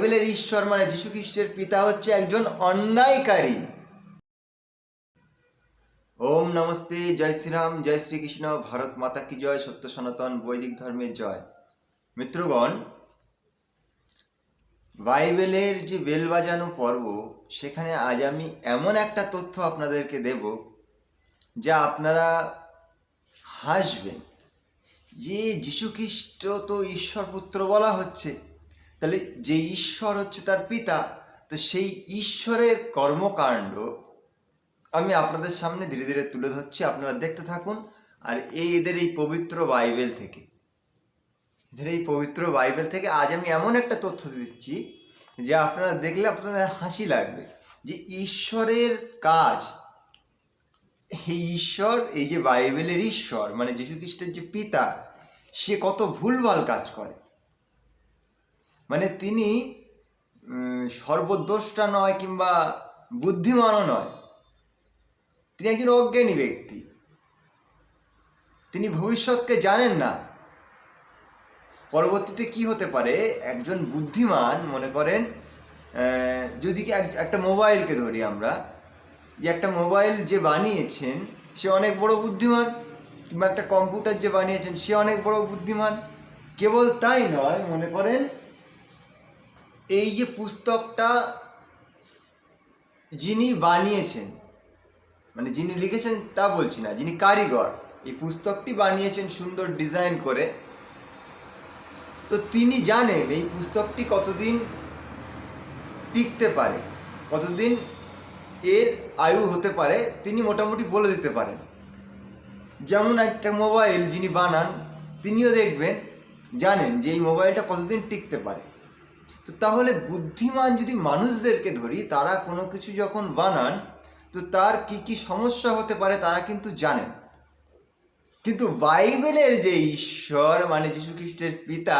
বাইবেলের ঈশ্বর মানে যীশু খ্রিস্টের পিতা হচ্ছে একজন অন্যায়কারী। ওম নমস্তে, জয় শ্রীরাম, জয় শ্রীকৃষ্ণ, ভারত মাতা কি জয়, সত্য সনাতন বৈদিক ধর্মের জয়। মিত্রগণ, বাইবেলের যে বেল বাজানো পর্ব, সেখানে আজ আমি এমন একটা তথ্য আপনাদেরকে দেব যা আপনারা হাসবেন। যে যীশু খ্রিস্ট তো ঈশ্বর পুত্র বলা হচ্ছে, তাহলে যে ঈশ্বর হচ্ছে তার পিতা, তো সেই ঈশ্বরের কর্মকাণ্ড আমি আপনাদের সামনে ধীরে ধীরে তুলে ধরছি, আপনারা দেখতে থাকুন। আর এদের এই পবিত্র বাইবেল থেকে আজ আমি এমন একটা তথ্য দিচ্ছি যে আপনারা দেখলে আপনাদের হাসি লাগবে। যে ঈশ্বরের কাজ, এই ঈশ্বর, এই যে বাইবেলের ঈশ্বর মানে যীশু খ্রিস্টের যে পিতা, সে কত ভুলভাল কাজ করে। মানে তিনি সর্বদ্রষ্টা নয় কিংবা বুদ্ধিমানও নয়, তিনি একজন অজ্ঞানী ব্যক্তি। তিনি ভবিষ্যৎকে জানেন না পরবর্তীতে কি হতে পারে। একজন বুদ্ধিমান, মনে করেন যদি একটা মোবাইলকে ধরি আমরা, যে একটা মোবাইল যে বানিয়েছেন সে অনেক বড় বুদ্ধিমান, কিংবা একটা কম্পিউটার যে বানিয়েছেন সে অনেক বড় বুদ্ধিমান। কেবল তাই নয়, মনে করেন এই যে পুস্তকটা যিনি বানিয়েছেন, মানে যিনি লিখেছেন তা বলছি না, যিনি কারিগর এই পুস্তকটি বানিয়েছেন সুন্দর ডিজাইন করে, তো তিনি জানেন এই পুস্তকটি কতদিন টিকতে পারে, কতদিন এর আয়ু হতে পারে, তিনি মোটামুটি বলে দিতে পারেন। যেমন একটা মোবাইল যিনি বানান, তিনিও দেখবেন জানেন যে এই মোবাইলটা কতদিন টিকতে পারে। তো তাহলে বুদ্ধিমান যদি মানুষদেরকে ধরি, তারা কোনো কিছু যখন বানান, তো তার কি কি সমস্যা হতে পারে তারা কিন্তু জানেন। কিন্তু বাইবেলের যে ঈশ্বর মানে যীশু খ্রিস্টের পিতা,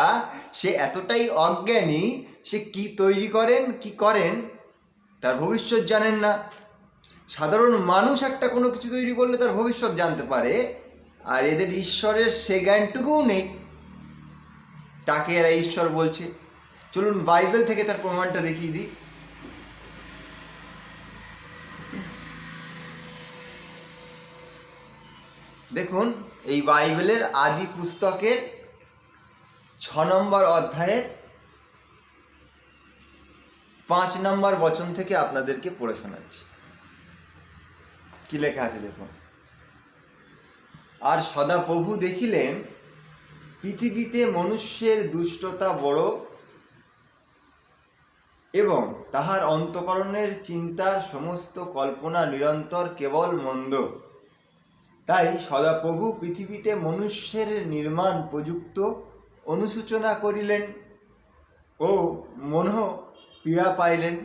সে এতটাই অজ্ঞানী, সে কি তৈরি করেন কি করেন তার ভবিষ্যৎ জানেন না। সাধারণ মানুষ একটা কোনো কিছু তৈরি করলে তার ভবিষ্যৎ জানতে পারে, আর এদের ঈশ্বরের সে জ্ঞানটুকুও নেই, তাকে এরা ঈশ্বর বলছে। চলুন বাইবেল থেকে তার প্রমাণটা দেখিয়ে দিই। দেখুন, এই বাইবেলের আদি পুস্তকের 6 নম্বর অধ্যায়ের 5 নম্বর বচন থেকে আপনাদেরকে পড়ে শোনাচ্ছি। কি লেখা আছে দেখুন। আর সদাপ্রভু দেখিলেন পৃথিবীতে মনুষ্যের দুষ্টতা বড়, এবং তাহার অন্তঃকরণের চিন্তার সমস্ত কল্পনা নিরন্তর কেবল মন্দ। তাই সদাপ্রভু পৃথিবীতে মনুষ্যের নির্মাণ প্রযুক্ত অনুসূচনা করিলেন ও মনঃ পীড়া পাইলেন।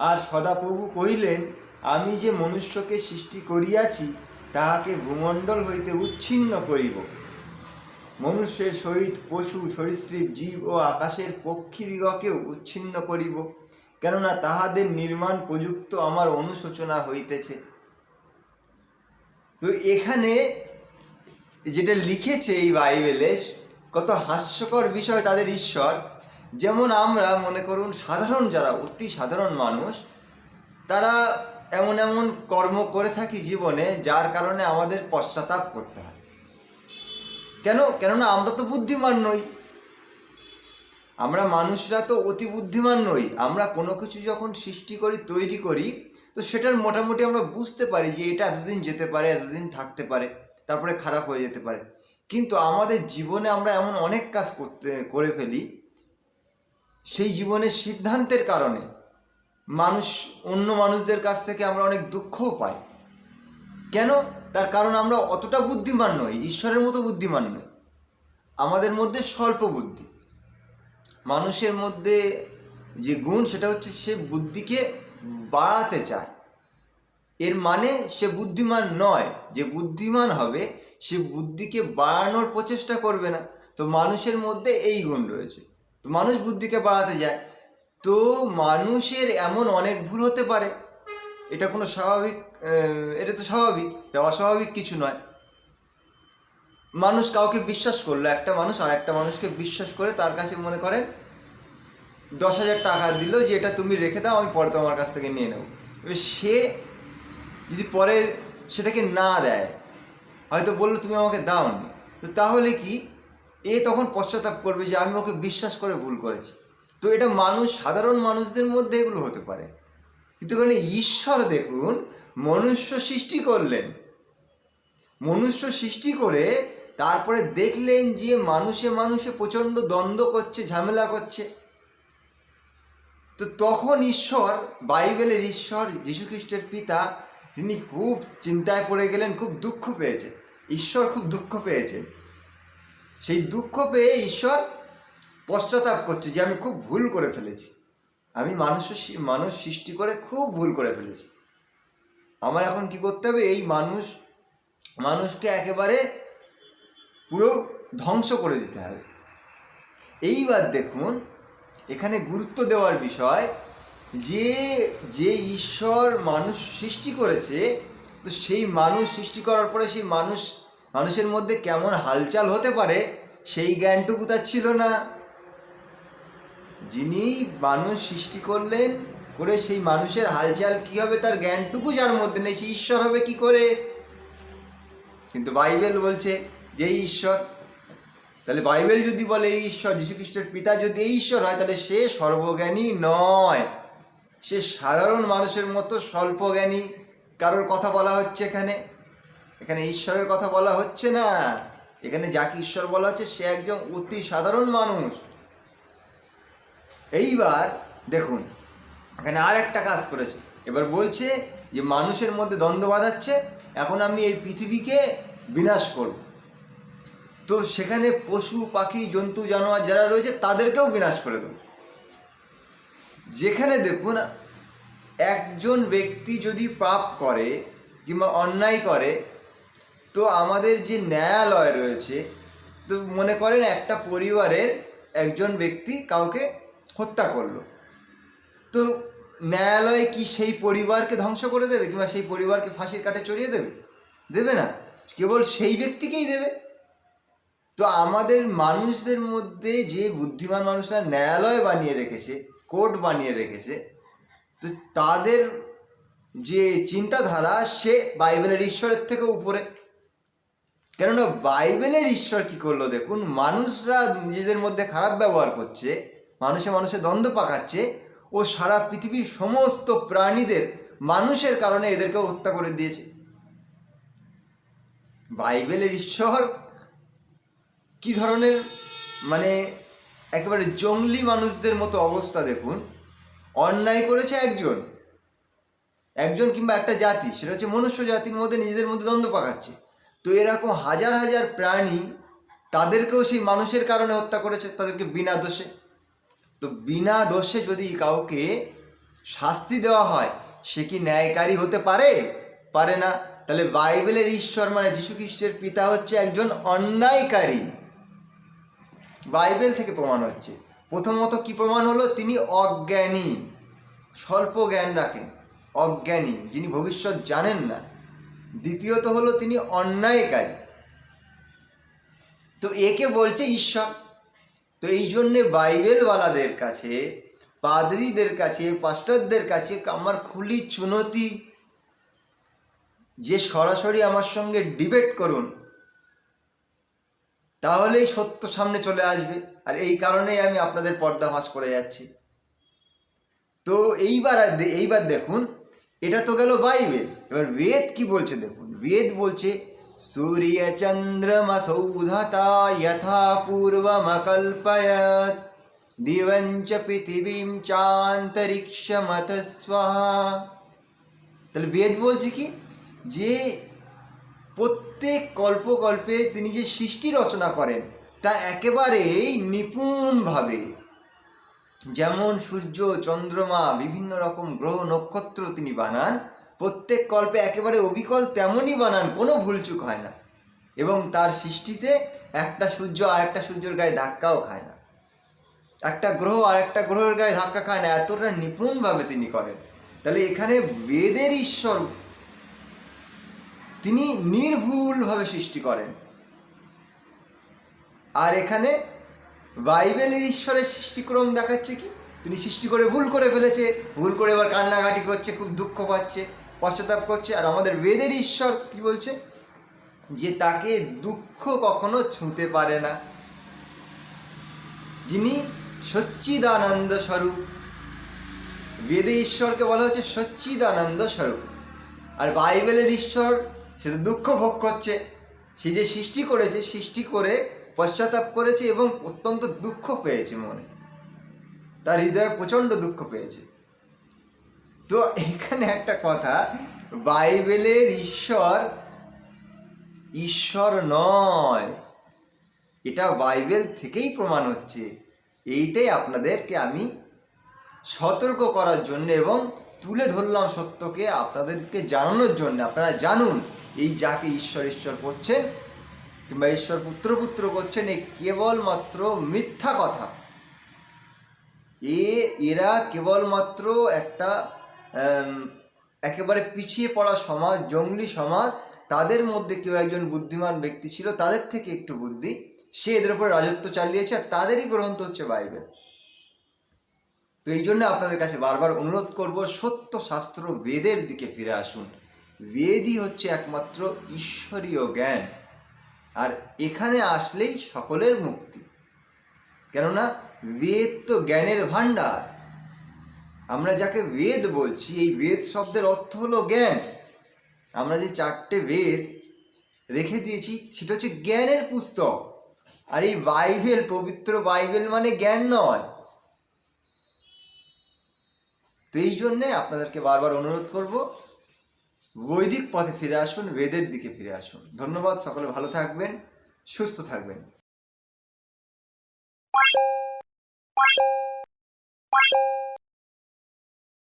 আর সদাপ্রভু কহিলেন, আমি যে মনুষ্যকে সৃষ্টি করিয়াছি তাহাকে ভূমণ্ডল হইতে উচ্ছিন্ন করিব, মনুষ্যের সহিত পশু সরীসৃপ জীব ও আকাশের পক্ষীদিগকেও উচ্ছিন্ন করিব, কেননা তাহাদের নির্মাণ প্রযুক্ত আমার অনুশোচনা হইতেছে। তো এখানে যেটা লিখেছে এই বাইবেলে, কত হাস্যকর বিষয় তাদের ঈশ্বর। যেমন আমরা মনে করুন সাধারণ যারা অতি সাধারণ মানুষ, তারা এমন এমন কর্ম করে থাকি জীবনে যার কারণে আমাদের পশ্চাতাপ করতে হয়। কেননা আমরা তো বুদ্ধিমান নই, আমরা মানুষরা তো অতি বুদ্ধিমান নই। আমরা কোনো কিছু যখন সৃষ্টি করি, তৈরি করি, তো সেটার মোটামুটি আমরা বুঝতে পারি যে এটা এতদিন যেতে পারে, এতদিন থাকতে পারে, তারপরে খারাপ হয়ে যেতে পারে। কিন্তু আমাদের জীবনে আমরা এমন অনেক কাজ করে ফেলি, সেই জীবনের সিদ্ধান্তের কারণে অন্য মানুষদের কাছ থেকে আমরা অনেক দুঃখও পাই। কেন? তার কারণ আমরা অতটা বুদ্ধিমান নই, ঈশ্বরের মতো বুদ্ধিমান নই। আমাদের মধ্যে স্বল্প বুদ্ধি। মানুষের মধ্যে যে গুণ, সেটা হচ্ছে সে বুদ্ধিকে বাড়াতে চায়। এর মানে সে বুদ্ধিমান নয়। যে বুদ্ধিমান হবে সে বুদ্ধিকে বাড়ানোর প্রচেষ্টা করবে না। তো মানুষের মধ্যে এই গুণ রয়েছে, তো মানুষ বুদ্ধিকে বাড়াতে যায়। তো মানুষের এমন অনেক ভুল হতে পারে, এটা কোনো স্বাভাবিক, এটা তো স্বাভাবিক, এটা অস্বাভাবিক কিছু নয়। মানুষ কাউকে বিশ্বাস করলো, একটা মানুষ আর একটা মানুষকে বিশ্বাস করে তার কাছে মনে করেন 10,000 টাকা দিল যে এটা তুমি রেখে দাও, আমি পরে তোমার কাছ থেকে নিয়ে নেব। এবার সে যদি পরে সেটাকে না দেয়, হয়তো বললো তুমি আমাকে দাওনি, তো তাহলে কি এ তখন পশ্চাতাপ করবে যে আমি ওকে বিশ্বাস করে ভুল করেছি। তো এটা সাধারণ মানুষদের মধ্যে এগুলো হতে পারে, কিন্তু এখানে ঈশ্বর দেখুন মনুষ্য সৃষ্টি করলেন, মনুষ্য সৃষ্টি করে তারপরে দেখলেন যে মানুষে প্রচণ্ড দ্বন্দ্ব করছে, ঝামেলা করছে। তো তখন ঈশ্বর, বাইবেলের ঈশ্বর যীশুখ্রিস্টের পিতা, তিনি খুব চিন্তায় পড়ে গেলেন, খুব দুঃখ পেয়েছেন। ঈশ্বর খুব দুঃখ পেয়েছেন। সেই দুঃখ পেয়ে ঈশ্বর পশ্চাতাপ করছে যে আমি খুব ভুল করে ফেলেছি, আমি মানুষ সৃষ্টি করে খুব ভুল করে ফেলেছি। আমার এখন কি করতে হবে? এই মানুষকে একেবারে পুরো ধ্বংস করে দিতে হবে। এইবার দেখুন এখানে গুরুত্ব দেওয়ার বিষয় যে ঈশ্বর মানুষ সৃষ্টি করেছে, তো সেই মানুষ সৃষ্টি করার পরে সেই মানুষের মধ্যে কেমন হালচাল হতে পারে সেই জ্ঞানটুকু তার ছিল না। যিনি মানুষ সৃষ্টি করলেন, করে সেই মানুষের হালচাল কী হবে তার জ্ঞানটুকু যার মধ্যে নেই, সেই ঈশ্বর হবে কি করে? কিন্তু বাইবেল বলছে যে এই ঈশ্বর, তাহলে বাইবেল যদি বলে এই ঈশ্বর, যীশুখ্রিস্টের পিতা যদি এই ঈশ্বর হয়, তাহলে সে সর্বজ্ঞানী নয়, সে সাধারণ মানুষের মতো স্বল্পজ্ঞানী কারোর কথা বলা হচ্ছে। এখানে ঈশ্বরের কথা বলা হচ্ছে না, এখানে যাকে ঈশ্বর বলা হচ্ছে সে একজন অতি সাধারণ মানুষ। এইবার দেখুন এখানে আর একটা কাজ করেছে, এবার বলছে যে মানুষের মধ্যে দ্বন্দ্ব বাঁধাচ্ছে, এখন আমি এই পৃথিবীকে বিনাশ করব। তো সেখানে পশু পাখি জন্তু জানোয়ার যারা রয়েছে তাদেরকেও বিনাশ করে দেব। যেখানে দেখুন একজন ব্যক্তি যদি পাপ করে কিংবা অন্যায় করে, তো আমাদের যে ন্যায়ালয় রয়েছে, তো মনে করেন একটা পরিবারের একজন ব্যক্তি কাউকে হত্যা করলো, তো ন্যায়ালয় কি সেই পরিবারকে ধ্বংস করে দেবে কিংবা সেই পরিবারকে ফাঁসির কাঠে চড়িয়ে দেবে না, কেবল সেই ব্যক্তিকেই দেবে। তো আমাদের মানুষদের মধ্যে যে বুদ্ধিমান মানুষরা ন্যায়ালয় বানিয়ে রেখেছে, কোর্ট বানিয়ে রেখেছে, তো তাদের যে চিন্তাধারা সে বাইবেলের ঈশ্বরের থেকে উপরে। কেননা বাইবেলের ঈশ্বর কি করলো দেখুন, মানুষরা নিজেদের মধ্যে খারাপ ব্যবহার করছে, মানুষে দ্বন্দ্ব পাকাচ্ছে, ও সারা পৃথিবীর সমস্ত প্রাণীদের মানুষের কারণে এদেরকেও হত্যা করে দিয়েছে। বাইবেলের ঈশ্বর কি ধরনের একেবারে জঙ্গলি মানুষদের মতো অবস্থা দেখুন। অন্যায় করেছে একজন কিংবা একটা জাতি, সেটা হচ্ছে মনুষ্য জাতির মধ্যে নিজেদের মধ্যে দ্বন্দ্ব পাকাচ্ছে। তো এরকম হাজার হাজার প্রাণী, তাদেরকেও সেই মানুষের কারণে হত্যা করেছে, তাদেরকে বিনা দোষে। তো বিনা দোষে যদি কাউকে শাস্তি দেওয়া হয়, সে কি ন্যায়কারী হতে পারে না। তাহলে বাইবেলের ঈশ্বর যীশুখ্রিস্টের পিতা হচ্ছে একজন অন্যায়কারী। বাইবেল থেকে প্রমাণ হচ্ছে। প্রথমত কি প্রমাণ হলো? তিনি অজ্ঞানী, স্বল্প জ্ঞান রাখেন, অজ্ঞানী, যিনি ভবিষ্যৎ জানেন না। দ্বিতীয়ত হলো তিনি অন্যায়কারী, তো একে বলছে ঈশ্বর। তো এই জন্যে বাইবেলওয়ালাদের কাছে, পাদ্রীদের কাছে, পাস্টারদের কাছে আমার খুলি চুনতি যে সরাসরি আমার সঙ্গে ডিবেট করুন, তাহলেই সত্য সামনে চলে আসবে। আর এই কারণেই আমি আপনাদের পর্দাফাঁস করে যাচ্ছি। তো এইবার দেখুন, এটা তো গেল বাইবেল। এবার বেদ কি বলছে দেখুন। বেদ বলছে সূর্য চন্দ্রমসৌধতা যথা পূর্বমকল্পয়ত দিবঞ্চ পৃথিবীম চান্তরিক্ষমত স্বাহা। তাহলে বেদ বলছে কি, যে প্রত্যেক কল্পে তিনি যে সৃষ্টি রচনা করেন তা একেবারেই নিপুণভাবে, যেমন সূর্য চন্দ্রমা বিভিন্ন রকম গ্রহ নক্ষত্র তিনি বানান, প্রত্যেক কল্পে একেবারে অবিকল তেমনই বানান, কোনো ভুলচুক হয় না। এবং তার সৃষ্টিতে একটা সূর্য আর একটা সূর্যের গায়ে ধাক্কাও খায় না, একটা গ্রহ আর একটা গ্রহের গায়ে ধাক্কা খায় না, এতটা নিপুণভাবে তিনি করেন। তাহলে এখানে বেদের ঈশ্বর তিনি নির্ভুলভাবে সৃষ্টি করেন, আর এখানে বাইবেলের ঈশ্বরের সৃষ্টিক্রম দেখাচ্ছে কি, তিনি সৃষ্টি করে ভুল করে ফেলেছে, ভুল করে এবার কান্নাকাটি করছে, খুব দুঃখ পাচ্ছে, পশ্চাতাপ করছে। আর আমাদের বেদের ঈশ্বর কি বলছে? যে তাকে দুঃখ কখনো ছুঁতে পারে না, যিনি সচ্চিদানন্দ স্বরূপ। বেদে ঈশ্বরকে বলা হচ্ছে সচ্চিদানন্দ স্বরূপ। আর বাইবেলের ঈশ্বর সে তো দুঃখ ভোগ করছে। সে যে সৃষ্টি করেছে, সৃষ্টি করে পশ্চাতাপ করেছে এবং অত্যন্ত দুঃখ পেয়েছে মনে, তার হৃদয়ে প্রচণ্ড দুঃখ পেয়েছে। তো এখানে একটা কথা, বাইবেলের ঈশ্বর ঈশ্বর নয়, এটা বাইবেল থেকেই প্রমাণ হচ্ছে। এইটাই আপনাদেরকে আমি সতর্ক করার জন্য এবং তুলে ধরলাম সত্যকে আপনাদেরকে জানানোর জন্য। আপনারা জানুন, এই যাকে ঈশ্বর ঈশ্বর করছেন কিংবা ঈশ্বর পুত্র পুত্র করছেন, এ কেবলমাত্র মিথ্যা কথা। এরা কেবলমাত্র একটা একেবারে পিছিয়ে পড়া সমাজ, জঙ্গলি সমাজ, তাদের মধ্যে কেউ একজন বুদ্ধিমান ব্যক্তি ছিল, তাদের থেকে একটু বুদ্ধি, সে এদের উপর রাজত্ব চালিয়েছে, আর তাদেরই গ্রন্থ হচ্ছে বাইবেল। তো এই জন্য আপনাদের কাছে বারবার অনুরোধ করব, সত্য শাস্ত্র বেদের দিকে ফিরে আসুন। বেদই হচ্ছে একমাত্র ঈশ্বরীয় জ্ঞান, আর এখানে আসলেই সকলের মুক্তি। কেননা বেদ তো জ্ঞানের ভাণ্ডার। আমরা যাকে বেদ বলছি, এই বেদ শব্দের অর্থ হলো জ্ঞান। আমরা যে 4টে বেদ রেখে দিয়েছি সেটা হচ্ছে জ্ঞানের পুস্তক। আর এই বাইবেল, পবিত্র বাইবেল মানে জ্ঞান নয়। তো এই জন্যে আপনাদেরকে বারবার অনুরোধ করব, বৈদিক পথে ফিরে আসুন, বেদের দিকে ফিরে আসুন। ধন্যবাদ, সকলে ভালো থাকবেন, সুস্থ থাকবেন।